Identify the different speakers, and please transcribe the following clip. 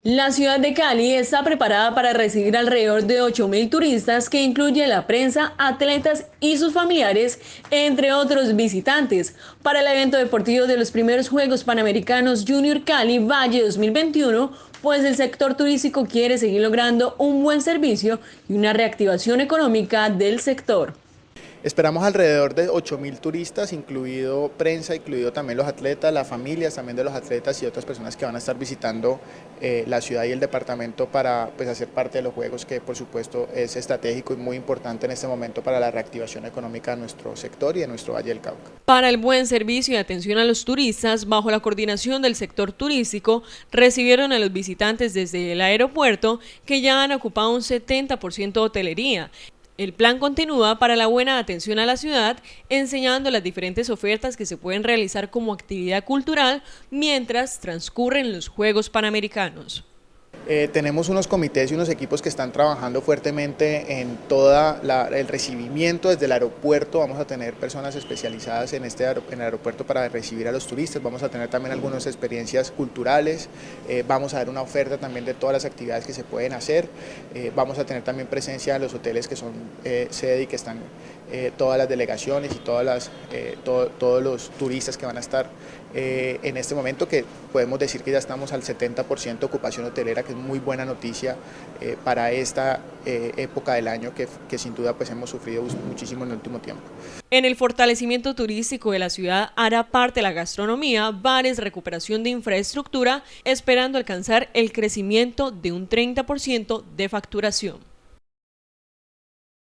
Speaker 1: La ciudad de Cali está preparada para recibir alrededor de 8.000 turistas, que incluye la prensa, atletas y sus familiares, entre otros visitantes, para el evento deportivo de los primeros Juegos Panamericanos Junior Cali Valle 2021, pues el sector turístico quiere seguir logrando un buen servicio y una reactivación económica del sector.
Speaker 2: Esperamos alrededor de 8.000 turistas, incluido prensa, incluido también los atletas, las familias también de los atletas y otras personas que van a estar visitando la ciudad y el departamento para pues, hacer parte de los Juegos, que por supuesto es estratégico y muy importante en este momento para la reactivación económica de nuestro sector y de nuestro Valle del Cauca.
Speaker 1: Para el buen servicio y atención a los turistas, bajo la coordinación del sector turístico, recibieron a los visitantes desde el aeropuerto, que ya han ocupado un 70% de hotelería. El plan continúa para la buena atención a la ciudad, enseñando las diferentes ofertas que se pueden realizar como actividad cultural mientras transcurren los Juegos Panamericanos.
Speaker 2: Tenemos unos comités y unos equipos que están trabajando fuertemente en todo el recibimiento desde el aeropuerto. Vamos a tener personas especializadas en el aeropuerto para recibir a los turistas. Vamos a tener también algunas experiencias culturales. Vamos a dar una oferta también de todas las actividades que se pueden hacer. Vamos a tener también presencia en los hoteles que son sede y que están todas las delegaciones y todos los turistas que van a estar en este momento, que podemos decir que ya estamos al 70% de ocupación hotelera, que es muy buena noticia para esta época del año que sin duda pues hemos sufrido muchísimo en el último tiempo.
Speaker 1: En el fortalecimiento turístico de la ciudad hará parte la gastronomía, bares, recuperación de infraestructura, esperando alcanzar el crecimiento de un 30% de facturación.